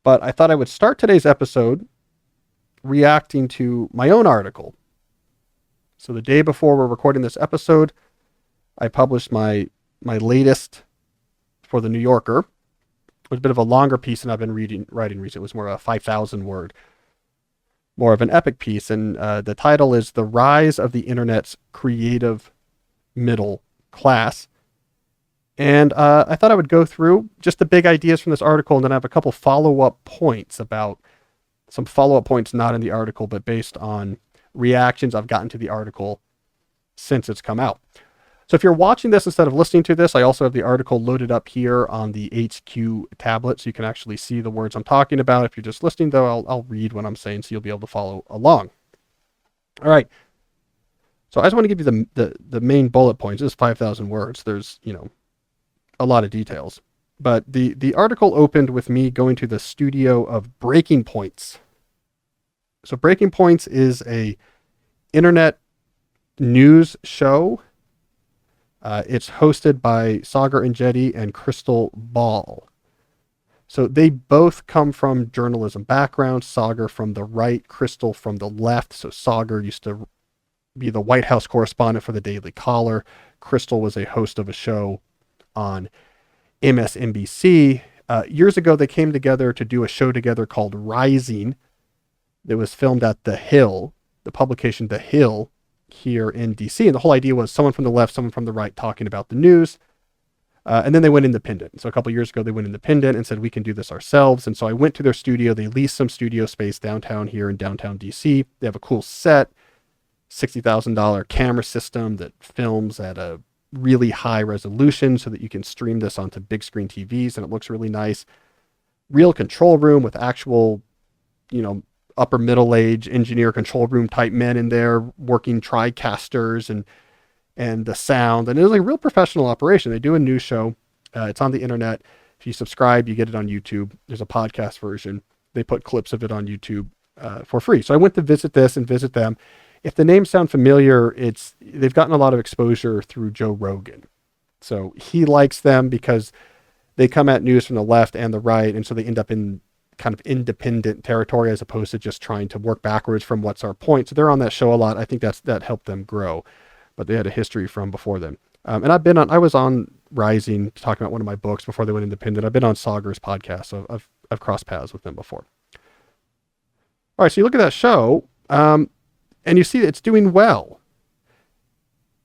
But I thought I would start today's episode reacting to my own article. So the day before we're recording this episode, I published my latest for the New Yorker. It was a bit of a longer piece than I've been writing recently. It was more a 5,000 word, more of an epic piece. And the title is The Rise of the Internet's Creative Middle Class. And I thought I would go through just the big ideas from this article, and then I have a couple follow-up points about some follow-up points not in the article, but based on reactions I've gotten to the article since it's come out. So if you're watching this instead of listening to this, I also have the article loaded up here on the HQ tablet, so you can actually see the words I'm talking about. If you're just listening, though, I'll read what I'm saying, so you'll be able to follow along. All right. So I just want to give you the main bullet points. This is 5,000 words. There's, a lot of details. But the article opened with me going to the studio of Breaking Points. So Breaking Points is a internet news show. It's hosted by Sagar Enjeti and Crystal Ball. So they both come from journalism backgrounds. Sagar from the right, Crystal from the left. So Sagar used to be the White House correspondent for the Daily Caller. Crystal was a host of a show on MSNBC. Years ago, they came together to do a show together called Rising. That was filmed at The Hill, the publication The Hill here in DC. And the whole idea was someone from the left, someone from the right talking about the news. And then they went independent. So a couple of years ago, they went independent and said, we can do this ourselves. And so I went to their studio. They leased some studio space downtown here in downtown DC. They have a cool set, $60,000 camera system that films at a really high resolution so that you can stream this onto big screen TVs, and it looks really nice. Real control room with actual, upper middle age engineer control room type men in there working TriCasters and the sound. And it was a real professional operation. They do a news show. It's on the internet. If you subscribe, you get it on YouTube. There's a podcast version. They put clips of it on YouTube for free. So I went to visit this and visit them. If the names sound familiar, they've gotten a lot of exposure through Joe Rogan. So he likes them because they come at news from the left and the right, and so they end up in kind of independent territory as opposed to just trying to work backwards from what's our point. So they're on that show a lot. I think that helped them grow, but they had a history from before then. And I was on Rising talking about one of my books before they went independent. I've been on Sagar's podcast, so I've crossed paths with them before. All right, so you look at that show. And you see it's doing well.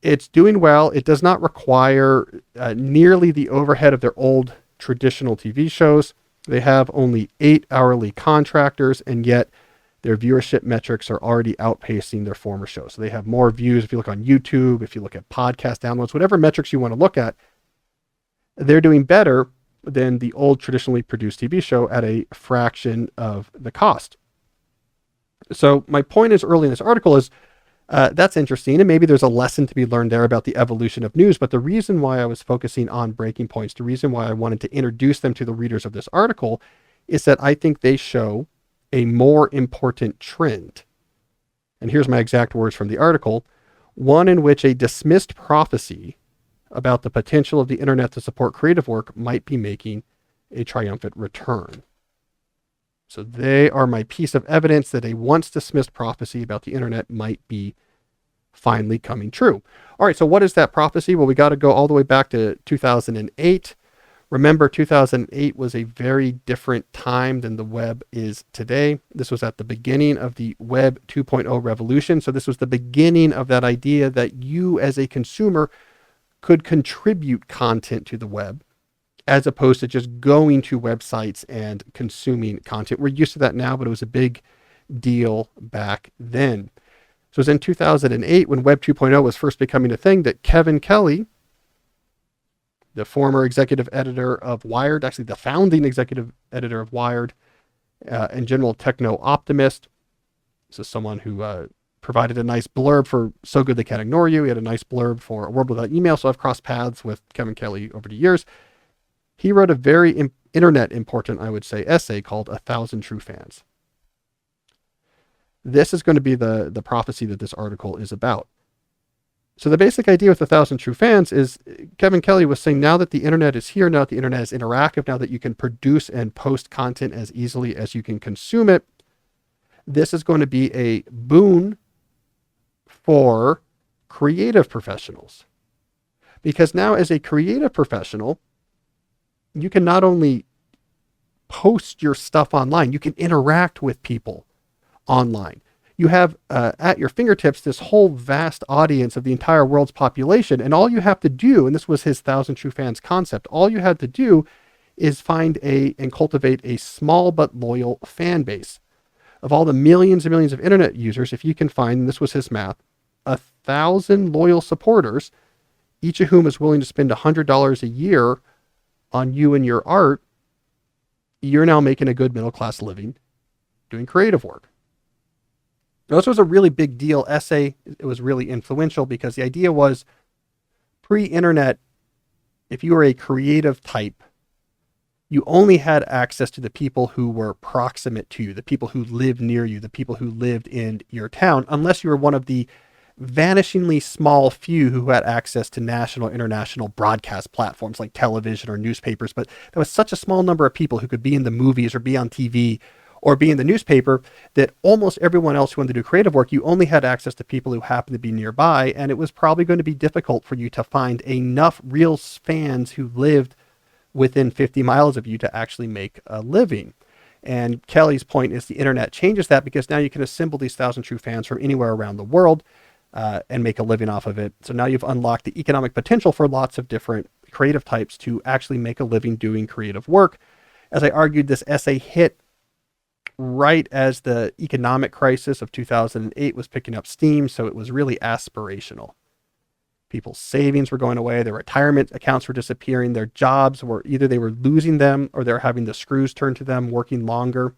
It's doing well. It does not require nearly the overhead of their old traditional TV shows. They have only 8 hourly contractors, and yet their viewership metrics are already outpacing their former shows. So they have more views. If you look on YouTube, if you look at podcast downloads, whatever metrics you want to look at, they're doing better than the old traditionally produced TV show at a fraction of the cost. So my point is early in this article is that's interesting, and maybe there's a lesson to be learned there about the evolution of news. But the reason why I was focusing on Breaking Points, the reason why I wanted to introduce them to the readers of this article, is that I think they show a more important trend. And here's my exact words from the article: one in which a dismissed prophecy about the potential of the internet to support creative work might be making a triumphant return. So they are my piece of evidence that a once dismissed prophecy about the internet might be finally coming true. All right, so what is that prophecy? Well, we got to go all the way back to 2008. Remember, 2008 was a very different time than the web is today. This was at the beginning of the Web 2.0 revolution. So this was the beginning of that idea that you as a consumer could contribute content to the web, as opposed to just going to websites and consuming content. We're used to that now, but it was a big deal back then. So it was in 2008 when Web 2.0 was first becoming a thing that Kevin Kelly, the former executive editor of Wired, actually the founding executive editor of Wired, and general techno-optimist, this is someone who provided a nice blurb for So Good They Can't Ignore You. He had a nice blurb for A World Without Email, so I've crossed paths with Kevin Kelly over the years. He wrote a very internet important, I would say, essay called 1,000 True Fans. This is going to be the prophecy that this article is about. So the basic idea with 1,000 True Fans is Kevin Kelly was saying, now that the internet is here, now that the internet is interactive, now that you can produce and post content as easily as you can consume it, this is going to be a boon for creative professionals. Because now as a creative professional, you can not only post your stuff online, you can interact with people online. You have at your fingertips this whole vast audience of the entire world's population, and all you have to do, and this was his 1,000 True Fans concept, all you had to do is find and cultivate a small but loyal fan base. Of all the millions and millions of internet users, if you can find, and this was his math, 1,000 loyal supporters, each of whom is willing to spend $100 a year on you and your art, you're now making a good middle-class living doing creative work. Now, this was a really big deal essay. It was really influential because the idea was pre-internet, if you were a creative type, you only had access to the people who were proximate to you, the people who lived near you, the people who lived in your town, unless you were one of the vanishingly small few who had access to national, international broadcast platforms like television or newspapers. But there was such a small number of people who could be in the movies or be on TV or be in the newspaper that almost everyone else who wanted to do creative work, you only had access to people who happened to be nearby. And it was probably going to be difficult for you to find enough real fans who lived within 50 miles of you to actually make a living. And Kelly's point is the internet changes that, because now you can assemble these 1,000 True Fans from anywhere around the world and make a living off of it. So now you've unlocked the economic potential for lots of different creative types to actually make a living doing creative work. As I argued, this essay hit right as the economic crisis of 2008 was picking up steam, so it was really aspirational. People's savings were going away, their retirement accounts were disappearing, their jobs were either they were losing them or they're having the screws turned to them, working longer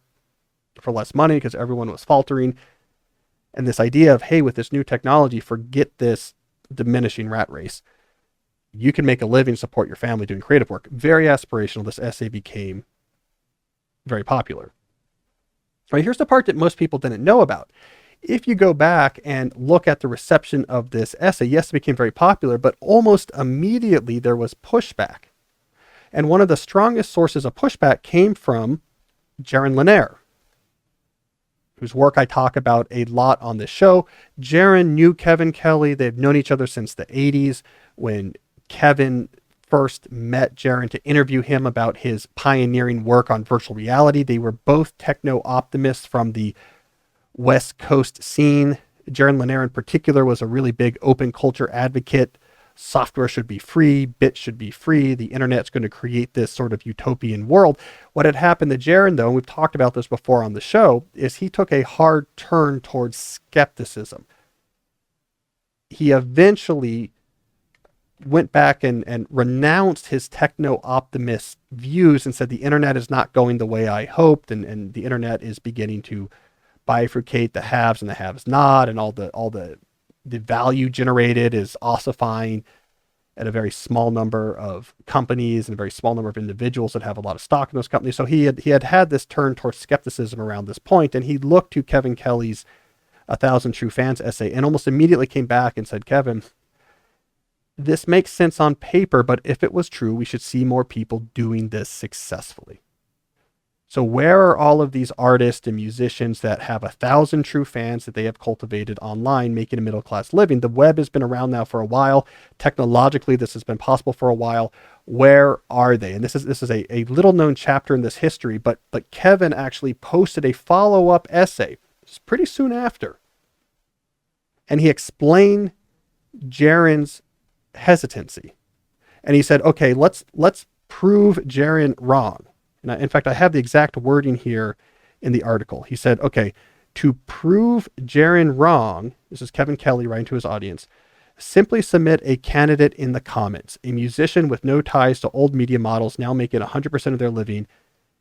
for less money because everyone was faltering. And this idea of, hey, with this new technology, forget this diminishing rat race. You can make a living, support your family doing creative work. Very aspirational. This essay became very popular. Right, here's the part that most people didn't know about. If you go back and look at the reception of this essay, yes, it became very popular, but almost immediately there was pushback. And one of the strongest sources of pushback came from Jaron Lanier, whose work I talk about a lot on this show. Jaron knew Kevin Kelly. They've known each other since the 80s. When Kevin first met Jaron to interview him about his pioneering work on virtual reality, they were both techno optimists from the West Coast scene. Jaron Lanier in particular was a really big open culture advocate. Software should be free, bits should be free, the internet's going to create this sort of utopian world. What had happened to Jaron, though, and we've talked about this before on the show, is he took a hard turn towards skepticism. He eventually went back and renounced his techno-optimist views and said the internet is not going the way I hoped, and the internet is beginning to bifurcate the haves and the haves not, and all the value generated is ossifying at a very small number of companies and a very small number of individuals that have a lot of stock in those companies. So he had this turn towards skepticism around this point, and he looked to Kevin Kelly's 1,000 True Fans essay and almost immediately came back and said, Kevin, this makes sense on paper, but if it was true, we should see more people doing this successfully. So where are all of these artists and musicians that have 1,000 true fans that they have cultivated online, making a middle-class living? The web has been around now for a while. Technologically, this has been possible for a while. Where are they? And this is a little-known chapter in this history, but Kevin actually posted a follow-up essay pretty soon after. And he explained Jaron's hesitancy. And he said, okay, let's prove Jaron wrong. And in fact, I have the exact wording here in the article. He said, okay, to prove Jaron wrong, this is Kevin Kelly writing to his audience, simply submit a candidate in the comments, a musician with no ties to old media models now making 100% of their living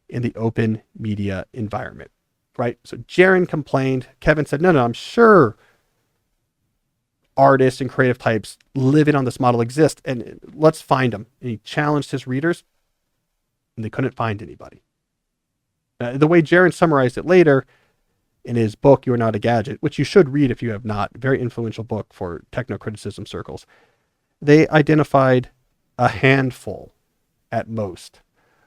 in the open media environment, right? So Jaron complained. Kevin said, no, I'm sure artists and creative types living on this model exist, and let's find them. And he challenged his readers, and they couldn't find anybody. The way Jaron summarized it later in his book, You're Not a Gadget, which you should read if you have not, very influential book for techno-criticism circles, they identified a handful at most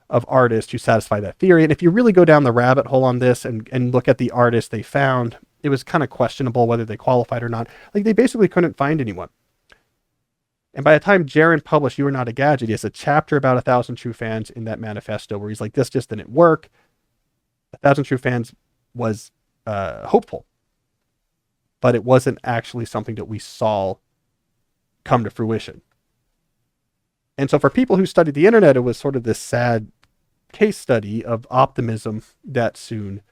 of artists who satisfy that theory. And if you really go down the rabbit hole on this and look at the artists they found, it was kind of questionable whether they qualified or not. Like, they basically couldn't find anyone. And by the time Jaron published You Are Not a Gadget, he has a chapter about 1,000 True Fans in that manifesto where he's like, this just didn't work. 1,000 True Fans was hopeful, but it wasn't actually something that we saw come to fruition. And so for people who studied the internet, it was sort of this sad case study of optimism that soon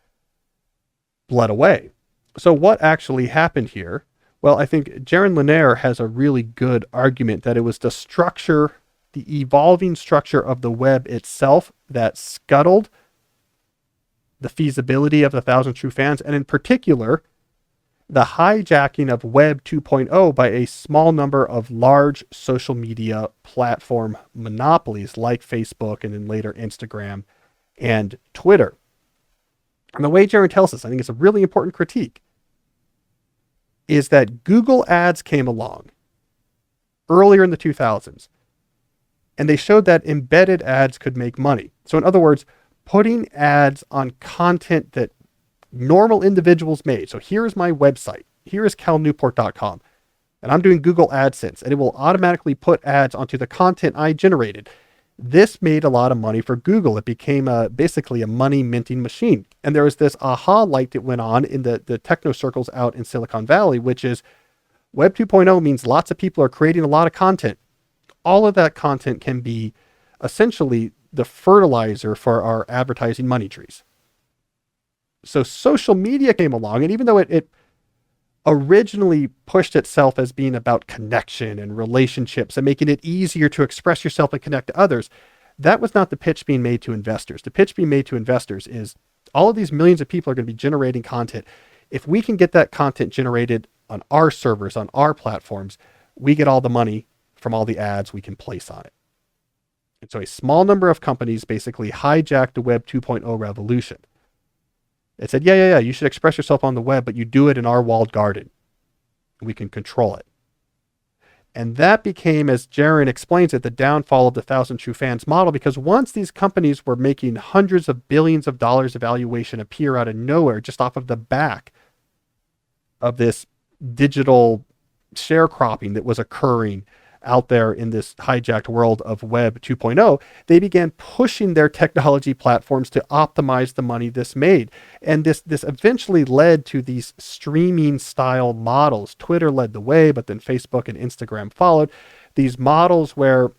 bled away. So what actually happened here? Well, I think Jaron Lanier has a really good argument that it was the structure, the evolving structure of the web itself that scuttled the feasibility of the 1,000 True Fans, and in particular, the hijacking of Web 2.0 by a small number of large social media platform monopolies like Facebook and then later Instagram and Twitter. And the way Jaron tells us, I think it's a really important critique, is that Google ads came along earlier in the 2000s, and they showed that embedded ads could make money. So in other words, putting ads on content that normal individuals made. So here is my website. Here is calnewport.com. And I'm doing Google AdSense, and it will automatically put ads onto the content I generated. This made a lot of money for Google. It became basically a money minting machine. And there was this aha light that went on in the techno circles out in Silicon Valley, which is Web 2.0 means lots of people are creating a lot of content. All of that content can be essentially the fertilizer for our advertising money trees. So social media came along, and even though it originally pushed itself as being about connection and relationships and making it easier to express yourself and connect to others, that was not the pitch being made to investors. The pitch being made to investors is all of these millions of people are going to be generating content. If we can get that content generated on our servers, on our platforms, we get all the money from all the ads we can place on it. And so a small number of companies basically hijacked the Web 2.0 revolution. It said, yeah, you should express yourself on the web, but you do it in our walled garden. We can control it. And that became, as Jaron explains it, the downfall of the 1,000 True Fans model, because once these companies were making hundreds of billions of dollars of valuation appear out of nowhere, just off of the back of this digital sharecropping that was occurring out there in this hijacked world of Web 2.0, they began pushing their technology platforms to optimize the money this made. And this eventually led to these streaming style models. Twitter led the way, but then Facebook and Instagram followed. These models where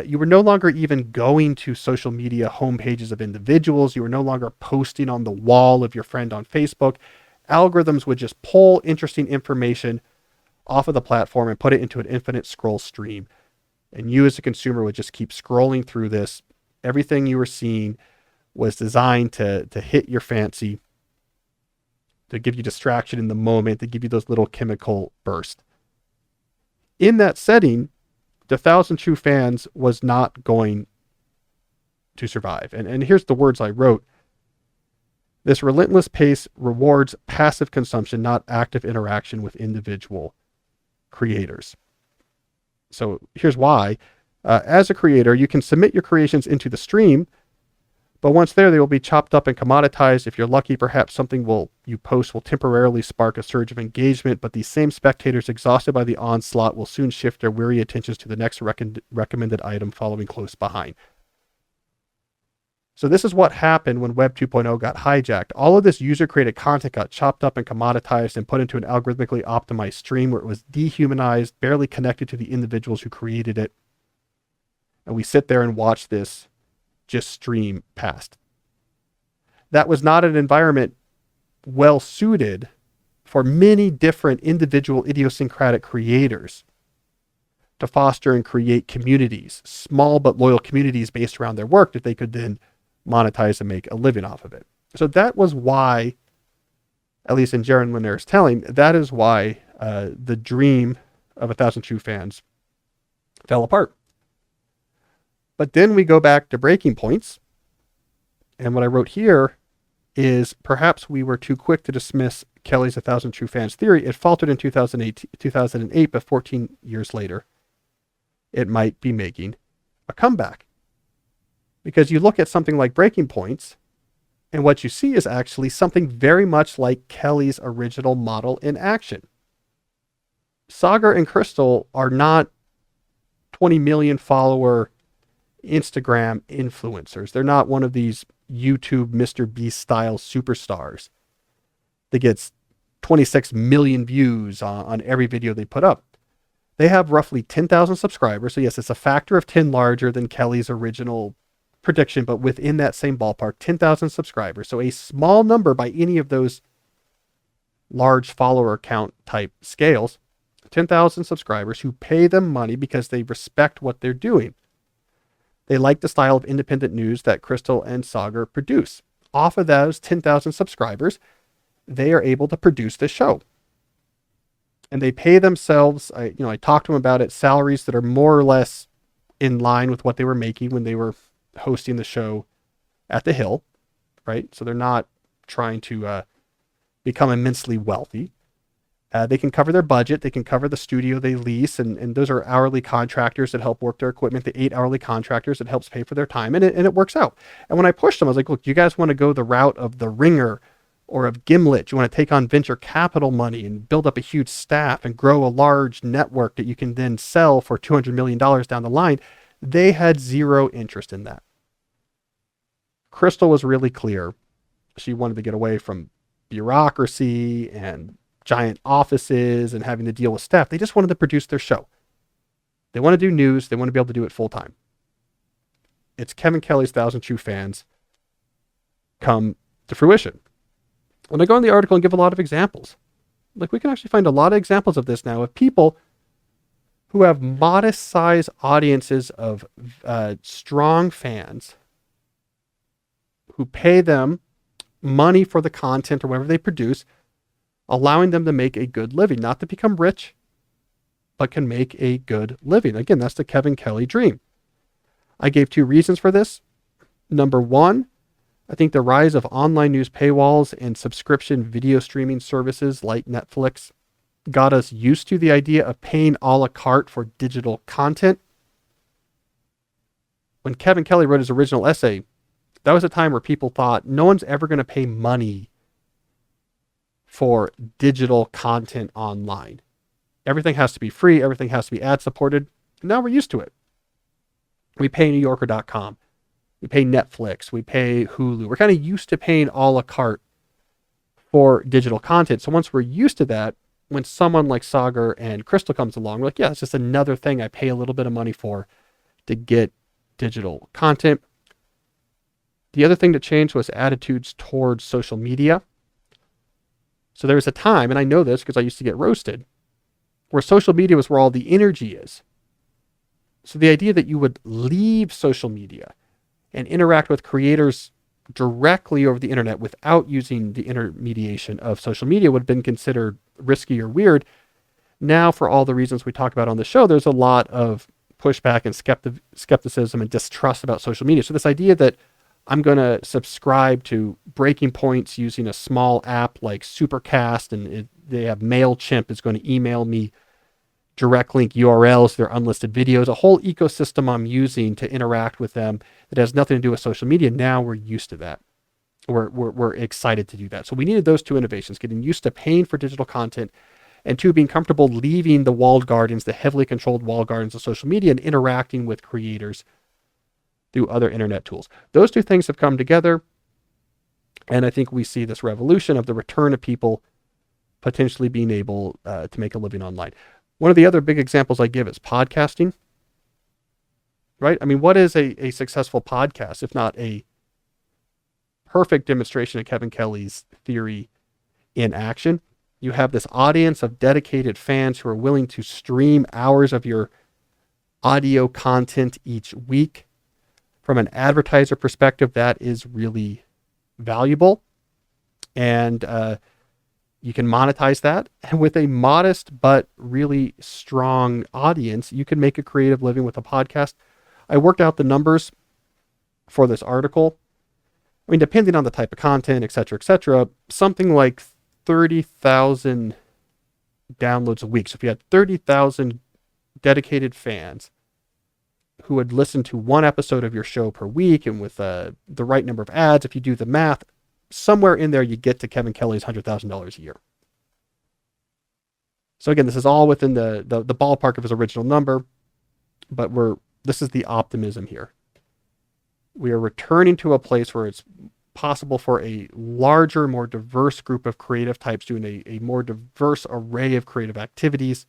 you were no longer even going to social media homepages of individuals. You were no longer posting on the wall of your friend on Facebook. Algorithms would just pull interesting information off of the platform and put it into an infinite scroll stream. And you as a consumer would just keep scrolling through this. Everything you were seeing was designed to hit your fancy, to give you distraction in the moment, to give you those little chemical bursts. In that setting, the 1,000 True Fans was not going to survive. And here's the words I wrote. This relentless pace rewards passive consumption, not active interaction with individual creators. So here's why. As a creator, you can submit your creations into the stream, but once there, they will be chopped up and commoditized. If you're lucky, perhaps something you post will temporarily spark a surge of engagement, but these same spectators, exhausted by the onslaught, will soon shift their weary attentions to the next recommended item following close behind. So this is what happened when Web 2.0 got hijacked. All of this user-created content got chopped up and commoditized and put into an algorithmically optimized stream where it was dehumanized, barely connected to the individuals who created it. And we sit there and watch this just stream past. That was not an environment well suited for many different individual idiosyncratic creators to foster and create communities, small but loyal communities based around their work that they could then monetize and make a living off of it. So that was why, at least in Jaron Lanier's telling, that is why the dream of 1,000 True Fans fell apart. But then we go back to breaking points. And what I wrote here is perhaps we were too quick to dismiss Kelly's 1,000 True Fans theory. It faltered in 2008, but 14 years later, it might be making a comeback. Because you look at something like Breaking Points, and what you see is actually something very much like Kelly's original model in action. Saagar and Crystal are not 20 million follower Instagram influencers. They're not one of these YouTube Mr. Beast style superstars that gets 26 million views on every video they put up. They have roughly 10,000 subscribers. So yes, it's a factor of 10 larger than Kelly's original prediction, but within that same ballpark, 10,000 subscribers. So a small number by any of those large follower count type scales. 10,000 subscribers who pay them money because they respect what they're doing. They like the style of independent news that Crystal and Saagar produce. Off of those 10,000 subscribers, they are able to produce this show. And they pay themselves, I talked to them about it, salaries that are more or less in line with what they were making when they were hosting the show at the Hill, right? So they're not trying to become immensely wealthy. They can cover their budget. They can cover the studio they lease. And those are hourly contractors that help work their equipment. The 8 hourly contractors that helps pay for their time. And it works out. And when I pushed them, I was like, look, you guys want to go the route of The Ringer or of Gimlet. You want to take on venture capital money and build up a huge staff and grow a large network that you can then sell for $200 million down the line. They had zero interest in that. Crystal was really clear. She wanted to get away from bureaucracy and giant offices and having to deal with staff. They just wanted to produce their show. They want to do news. They want to be able to do it full time. It's Kevin Kelly's 1,000 True Fans come to fruition. When I go in the article and give a lot of examples, like we can actually find a lot of examples of this now of people who have modest size audiences of strong fans who pay them money for the content or whatever they produce, allowing them to make a good living, not to become rich, but can make a good living. Again, that's the Kevin Kelly dream. I gave 2 reasons for this. Number 1, I think the rise of online news paywalls and subscription video streaming services like Netflix got us used to the idea of paying a la carte for digital content. When Kevin Kelly wrote his original essay, that was a time where people thought no one's ever going to pay money for digital content online. Everything has to be free. Everything has to be ad supported. Now we're used to it. We pay NewYorker.com. We pay Netflix. We pay Hulu. We're kind of used to paying a la carte for digital content. So once we're used to that, when someone like Saagar and Crystal comes along, we're like, yeah, it's just another thing I pay a little bit of money for to get digital content. The other thing that changed was attitudes towards social media. So there was a time, and I know this because I used to get roasted, where social media was where all the energy is. So the idea that you would leave social media and interact with creators directly over the internet without using the intermediation of social media would have been considered risky or weird. Now, for all the reasons we talk about on the show, there's a lot of pushback and skepticism and distrust about social media. So this idea that I'm going to subscribe to Breaking Points using a small app like Supercast, and they have MailChimp is going to email me direct link URLs, their unlisted videos, a whole ecosystem I'm using to interact with them that has nothing to do with social media. Now we're used to that. We're excited to do that. So we needed those 2 innovations, getting used to paying for digital content, and 2, being comfortable leaving the walled gardens, the heavily controlled walled gardens of social media, and interacting with creators through other internet tools. Those 2 things have come together, and I think we see this revolution of the return of people potentially being able to make a living online. One of the other big examples I give is podcasting, right? I mean, what is a successful podcast, if not a perfect demonstration of Kevin Kelly's theory in action? You have this audience of dedicated fans who are willing to stream hours of your audio content each week. From an advertiser perspective, that is really valuable. And you can monetize that. And with a modest but really strong audience, you can make a creative living with a podcast. I worked out the numbers for this article. I mean, depending on the type of content, et cetera, something like 30,000 downloads a week. So if you had 30,000 dedicated fans who would listen to one episode of your show per week, and with the right number of ads, if you do the math, somewhere in there you get to Kevin Kelly's $100,000 a year. So again, this is all within the ballpark of his original number, but this is the optimism here. We are returning to a place where it's possible for a larger, more diverse group of creative types doing a more diverse array of creative activities,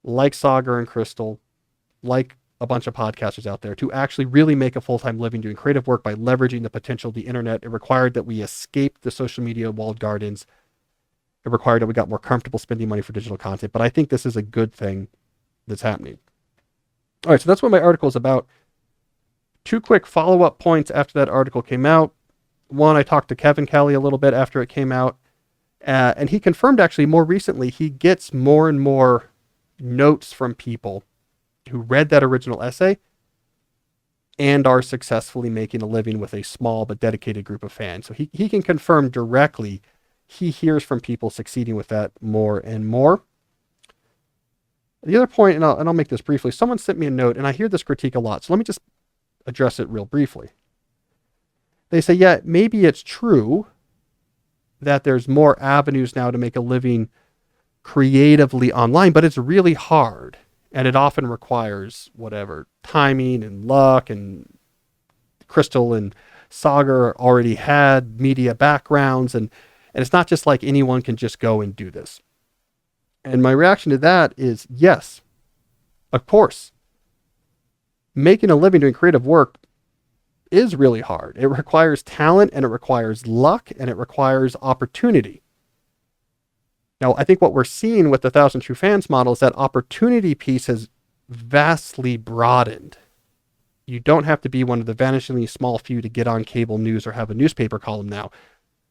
like Sagar and Crystal, like a bunch of podcasters out there, to actually really make a full-time living doing creative work by leveraging the potential of the internet. It required that we escape the social media walled gardens. It required that we got more comfortable spending money for digital content. But I think this is a good thing that's happening. All right, so that's what my article is about. 2 quick follow-up points after that article came out. One, I talked to Kevin Kelly a little bit after it came out, and he confirmed actually more recently he gets more and more notes from people who read that original essay and are successfully making a living with a small but dedicated group of fans. So he can confirm directly he hears from people succeeding with that more and more. The other point, and I'll make this briefly, someone sent me a note, and I hear this critique a lot, so let me just address it real briefly. They say, yeah, maybe it's true that there's more avenues now to make a living creatively online, but it's really hard. And it often requires whatever timing and luck, and Crystal and Sagar already had media backgrounds, and it's not just like anyone can just go and do this. And my reaction to that is, yes, of course. Making a living doing creative work is really hard. It requires talent, and it requires luck, and it requires opportunity. Now, I think what we're seeing with the 1,000 True Fans model is that opportunity piece has vastly broadened. You don't have to be one of the vanishingly small few to get on cable news or have a newspaper column now.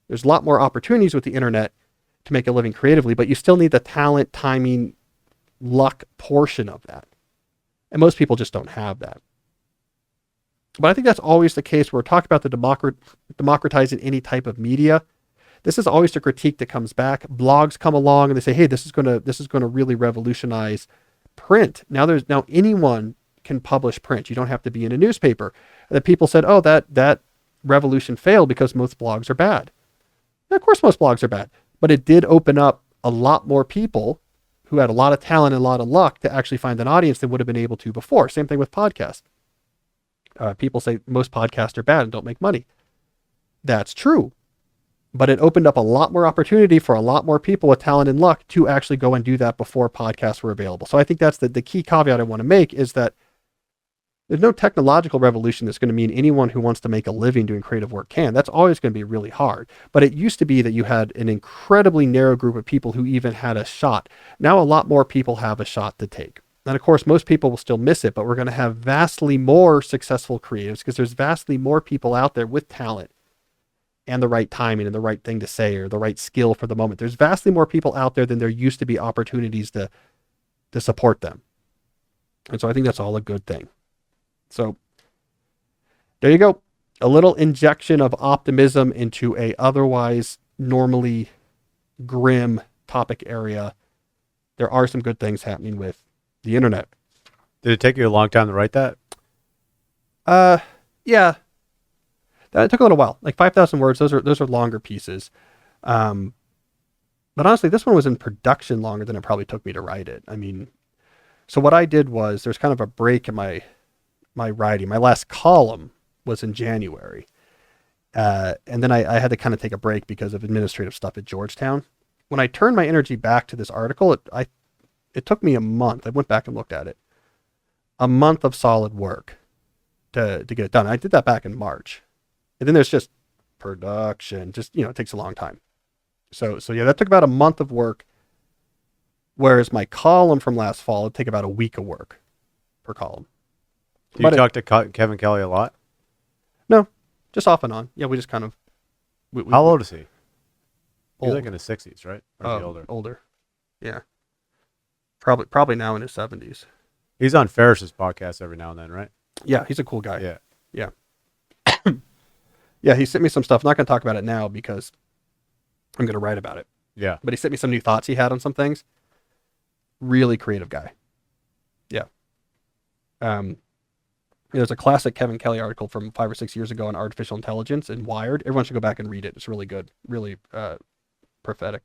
There's a lot more opportunities with the internet to make a living creatively, but you still need the talent, timing, luck portion of that. And most people just don't have that. But I think that's always the case where we're talking about the democratizing any type of media. This is always the critique that comes back. Blogs come along and they say, hey, this is going to really revolutionize print. Now anyone can publish print. You don't have to be in a newspaper. And the people said, oh, that revolution failed because most blogs are bad. And of course, most blogs are bad, but it did open up a lot more people who had a lot of talent and a lot of luck to actually find an audience than would have been able to before. Same thing with podcasts. People say most podcasts are bad and don't make money. That's true. But it opened up a lot more opportunity for a lot more people with talent and luck to actually go and do that before podcasts were available. So I think that's the key caveat I want to make, is that there's no technological revolution that's going to mean anyone who wants to make a living doing creative work can. That's always going to be really hard. But it used to be that you had an incredibly narrow group of people who even had a shot. Now a lot more people have a shot to take. And of course, most people will still miss it, but we're going to have vastly more successful creatives because there's vastly more people out there with talent and the right timing and the right thing to say or the right skill for the moment. There's vastly more people out there than there used to be opportunities to support them. And so I think that's all a good thing. So there you go. A little injection of optimism into a otherwise normally grim topic area. There are some good things happening with the internet. Did it take you a long time to write that? Yeah. It took a little while, like 5,000 words. Those are longer pieces. But honestly, this one was in production longer than it probably took me to write it. I mean, so what I did was there's kind of a break in my writing. My last column was in January. And then I had to kind of take a break because of administrative stuff at Georgetown. When I turned my energy back to this article, it took me a month. I went back and looked at it. A month of solid work to get it done. I did that back in March. And then there's just production. It takes a long time. So yeah, that took about a month of work. Whereas my column from last fall would take about a week of work per column. Do you talk to Kevin Kelly a lot? No, just off and on. Yeah, we just kind of. How old is he? Old. He's like in his 60s, right? Or is he older? Older. Yeah. Probably now in his 70s. He's on Ferris's podcast every now and then, right? Yeah, he's a cool guy. Yeah. Yeah. Yeah, he sent me some stuff. I'm not going to talk about it now because I'm going to write about it. Yeah. But he sent me some new thoughts he had on some things. Really creative guy. Yeah. There's a classic Kevin Kelly article from 5 or 6 years ago on artificial intelligence in Wired. Everyone should go back and read it. It's really good. Really prophetic.